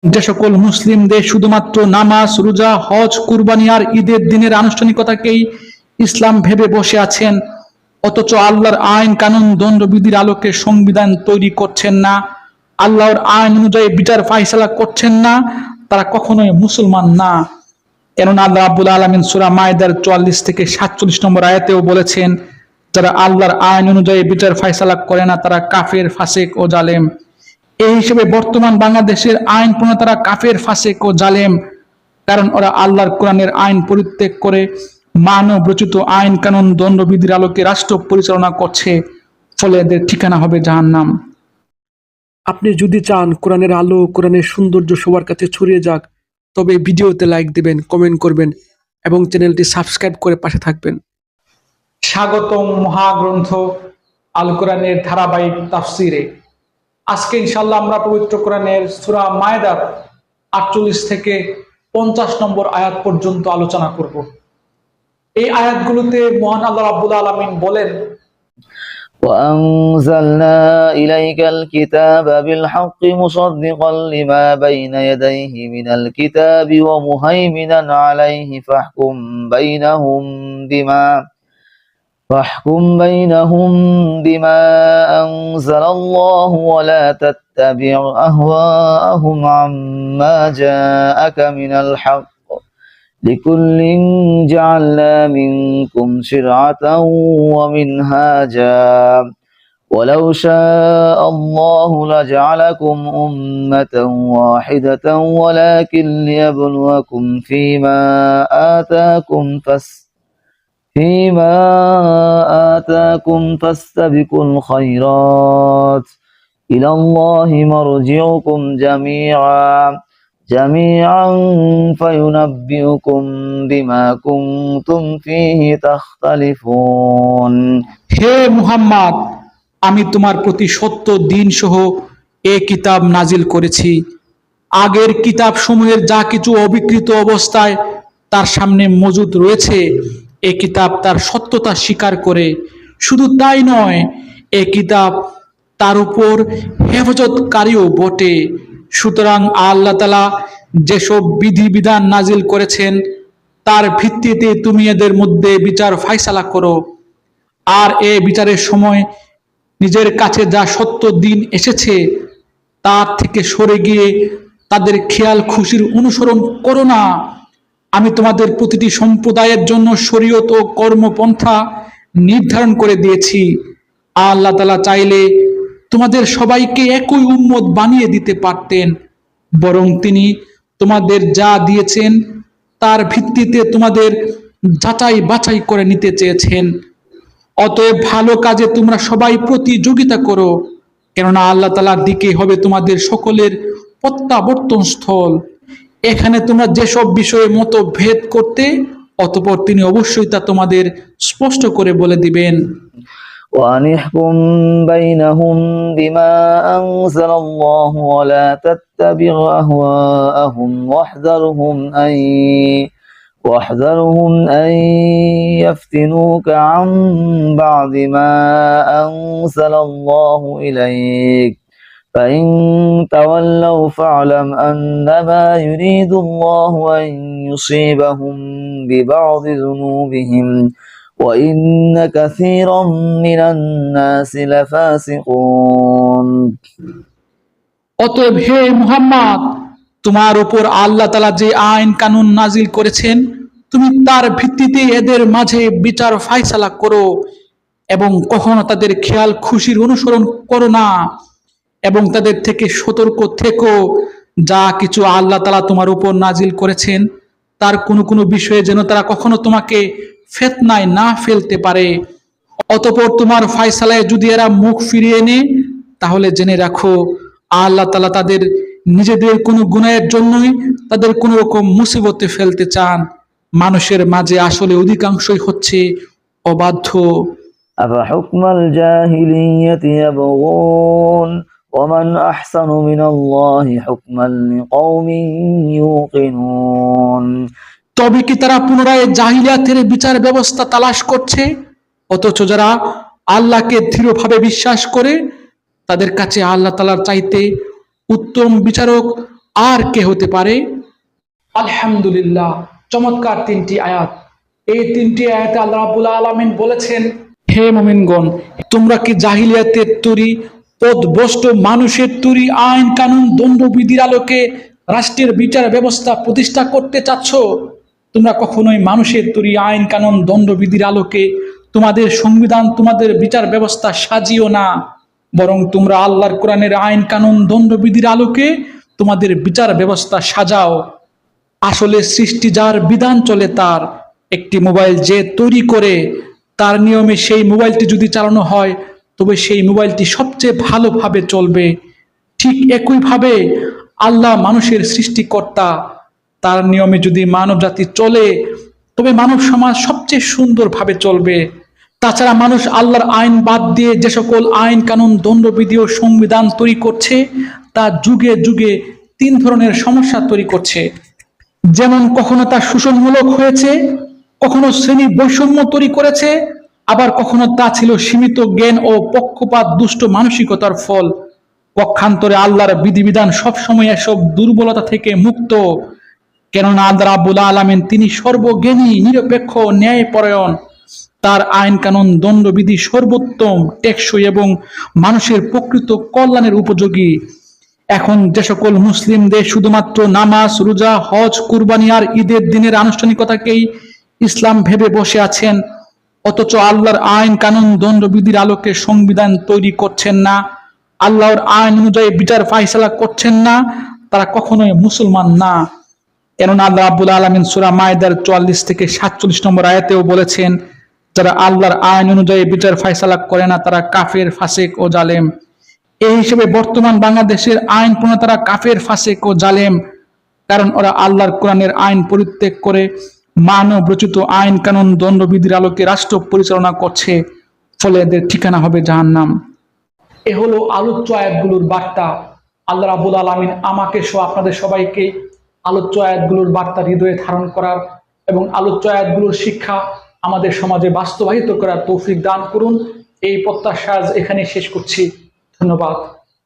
যে সকল মুসলিম দেশ শুধুমাত্র নামাজ, রোজা, হজ, কুরবানি আর ঈদের দিনের আনুষ্ঠানিকতাকেই ইসলাম ভেবে বসে আছেন, অথচ আল্লাহর আইন কানুন দণ্ডবিধির আলোকে সংবিধান তৈরি করছেন না, আল্লাহর আইন অনুযায়ী বিচার ফায়সালা করছেন না, তারা কখনোই মুসলমান না। কেননা আল্লাহ রাব্বুল আলামিন সূরা মায়েদার 44 থেকে 47 নম্বর আয়াতেও বলেছেন, যারা আল্লাহর আইন অনুযায়ী বিচার ফায়সালা করে না তারা কাফের, ফাসিক ও জালেম। এই হিসেবে বর্তমান বাংলাদেশের আইন প্রণেতারা কাফের, ফাসিক ও জালেম, কারণ ওরা আল্লাহর কোরআনের আইন পরিত্যাগ করে মানব রচিত আইন কানুন দণ্ডবিধির আলোকে রাষ্ট্র পরিচালনা করছে, ফলে এদের ঠিকানা হবে জাহান্নাম। আপনি যদি চান কোরআনের আলো, কোরআনের সৌন্দর্য সবার কাছে ছড়িয়ে যাক, তবে ভিডিওতে লাইক দিবেন, কমেন্ট করবেন এবং চ্যানেলটি সাবস্ক্রাইব করে পাশে থাকবেন। স্বাগতম মহাগ্রন্থ আল কোরআনের ধারাবাহিক তাফসিরে। আজকে ইনশাআল্লাহ আমরা পবিত্র কোরআনের সূরা মায়েদার 48 থেকে 50 নম্বর আয়াত পর্যন্ত আলোচনা করব। এই আয়াতগুলোতে মহান আল্লাহ রাব্বুল আলামিন বলেন, وأنزلنا إليك الكتاب بالحق مصدقا لما بين يديه من الكتاب ومهيمنا عليه فاحكم بينهم بما أنزل الله ولا تتبع أهواءهم عما جاءك من الحق لكل جعلنا منكم شرعة ومنهاجا ولو شاء الله لجعلكم أمة واحدة ولكن ليبلوكم فيما آتاكم فاستبقوا الخيرات إلى الله مرجعكم جميعا فينبئكم بما كنتم فيه تختلفون। হে মুহাম্মদ, আমি তোমার প্রতি সত্য দিন সহ এ কিতাব নাজিল করেছি। আগের কিতাব সমূহের যা কিছু অবিকৃত অবস্থায় তার সামনে মজুদ রয়েছে, এ কিতাব তার সত্যতা স্বীকার করে। শুধু তাই নয়, এ কিতাব তার উপর হেফাজতকারীও বটে। সুতরাং আল্লাহ তাআলা যেসব বিধিবিধান নাজিল করেছেন তার ভিত্তিতে তুমি এদের মধ্যে বিচার ফায়সালা করো। আর এ বিচারের সময় নিজের কাছে যা সত্য দিন এসেছে তার থেকে সরে গিয়ে তাদের খেয়াল খুশির অনুসরণ করো না। আমি তোমাদের প্রতিটি সম্প্রদায়ের জন্য শরীয়ত ও কর্মপন্থা নির্ধারণ করে দিয়েছি। আল্লাহ তাআলা চাইলে তোমাদের সবাইকে একই উম্মত বানিয়ে দিতে পারতেন, বরং তিনি তোমাদের যা দিয়েছেন তার ভিত্তিতে তোমাদের যাচাই বাছাই করে নিতে চেয়েছেন। অতএব ভালো কাজে তোমরা সবাই প্রতিযোগিতা করো, কেননা আল্লাহ তাআলার দিকে হবে তোমাদের সকলের প্রত্যাবর্তন স্থল। এখানে তোমরা যেসব বিষয়ে মতভেদ করতে, অতঃপর তিনি অবশ্যই তা তোমাদের স্পষ্ট করে বলে দিবেন। وأن احكم بينهم بما أنزل الله ولا تتبع أهواءهم واحذرهم أن يفتنوك عن بعد ما أنزل الله إليك فإن تولوا فاعلم أنما يريد الله أن يصيبهم ببعض ذنوبهم وإن كثيرا من الناس لفاسقون। অতএব হে মুহাম্মদ, তোমার উপর আল্লাহ তাআলা যে আইন কানুন নাজিল করেছেন তুমি তার ভিত্তিতে এদের মাঝে বিচার ফায়সালা করো এবং কখনো তাদের খেয়াল খুশির অনুসরণ করো না, এবং তাদের থেকে সতর্ক থেকো। যা কিছু আল্লাহ তাআলা তোমার উপর নাজিল করেছেন তার কোনো বিষয়ে যেন তারা কখনো তোমাকে ফিতনায় না ফেলতে পারে। অতঃপর তোমার ফায়সালায় যদি এরা মুখ ফিরিয়ে নেয় তাহলে জেনে রাখো আল্লাহ তাআলা তাদের নিজেদের কোনো গুনাহের জন্যই তাদের কোনো রকম মুসিবতে ফেলতে চান। মানুষের মাঝে আসলে অধিকাংশই হচ্ছে অবাধ্য। أفحكم الجاهلية يبغون ومن أحسن من الله حكما لقوم يوقنون। তবে কি তারা পুনরায় জাহিলিয়াতের বিচার ব্যবস্থা তালাশ করছে, অথচ যারা আল্লাহকে দৃঢ়ভাবে বিশ্বাস করে তাদের কাছে আল্লাহ তাআলার চাইতে উত্তম বিচারক আর কে হতে পারে? আলহামদুলিল্লাহ, চমৎকার তিনটি আয়াত। এই তিনটি আয়াতে আল্লাহ রাব্বুল আলামিন বলেছেন, হে মুমিনগণ, তোমরা কি জাহিলিয়াতের তৈরি পথভ্রষ্ট মানুষের তৈরি আইন কানুন দণ্ডবিধির আলোকে রাষ্ট্রের বিচার ব্যবস্থা প্রতিষ্ঠা করতে চাচ্ছ? তোমরা কখনোই মানুষের তৈরি আইন কানুন দণ্ডবিধির আলোকে তোমাদের সংবিধান, তোমাদের বিচার ব্যবস্থা সাজিও না, বরং তোমরা আল্লাহর কোরআনের আইন কানুন দণ্ডবিধির আলোকে তোমাদের বিচার ব্যবস্থা সাজাও। আসলে সৃষ্টি যার, বিধান চলে তার। একটি মোবাইল যে তৈরি করে, তার নিয়মে সেই মোবাইলটি যদি চালানো হয়, তবে সেই মোবাইলটি সবচেয়ে ভালোভাবে চলবে। ঠিক একইভাবে আল্লাহ মানুষের সৃষ্টিকর্তা, তার নিয়মে যদি মানব জাতি চলে, তবে মানব সমাজ সবচেয়ে সুন্দরভাবে চলবে। তাছাড়া মানুষ আল্লাহর আইন বাদ দিয়ে যে সকল আইন কানুন দণ্ডবিধি ও সংবিধান তৈরি করছে, তা যুগে যুগে তিন ধরনের সমস্যা তৈরি করছে। যেমন কখনো তা শোষণমূলক হয়েছে, কখনো শ্রেণী বৈষম্য তৈরি করেছে, আবার কখনো তা ছিল সীমিত জ্ঞান ও পক্ষপাত দুষ্ট মানসিকতার ফল। পক্ষান্তরে আল্লাহর বিধিবিধান সবসময় এসব দুর্বলতা থেকে মুক্ত, কেননা আল্লাহ রাব্বুল আলামিন তিনি সর্বজ্ঞানী, নিরপেক্ষ, ন্যায়পরায়ণ। তার আইন কানুন দণ্ডবিধি সর্বোত্তম, টেকসই এবং মানুষের প্রকৃত কল্যাণের উপযোগী। এখন যে সকল মুসলিম দেশ শুধুমাত্র নামাজ, রোজা, হজ, কুরবানি আর ঈদের দিনের আনুষ্ঠানিকতাকেই ইসলাম ভেবে বসে আছেন, অথচ আল্লাহর আইন কানুন দণ্ডবিধির আলোকে সংবিধান তৈরি করছেন না, আল্লাহর আইন অনুযায়ী বিচার ফায়সালা করছেন না, তারা কখনোই মুসলমান না। কেননা আল্লাহ রাব্বুল আলামিন সূরা মায়েদার 44 থেকে 47 নম্বর আয়াতেও বলেছেন, যারা আল্লাহর আইন অনুযায়ী বিচার ফায়সালা করে না, তারা কাফের, ফাসিক ও জালেম। এই হিসেবে বর্তমান বাংলাদেশের আইন প্রণেতারা কাফের, ফাসিক ও জালেম, কারণ ওরা আল্লাহর কোরআনের আইন পরিত্যাগ করে মানব রচিত আইন কানুন দণ্ডবিধির আলোকে রাষ্ট্র পরিচালনা করছে, ফলে এদের ঠিকানা হবে জাহান্নাম। এ হলো আলোচ্য আয়াতগুলোর বার্তা। আল্লাহ রাব্বুল আলামিন আমাকে সহ আপনাদের সবাইকে আলোচ্য আয়াতগুলোর বার্তা হৃদয়ে ধারণ করার এবং আলোচ্য আয়াতগুলোর শিক্ষা আমাদের সমাজে বাস্তবায়িত করার তৌফিক দান করুন। এই প্রত্যাশা এখানে শেষ করছি। ধন্যবাদ।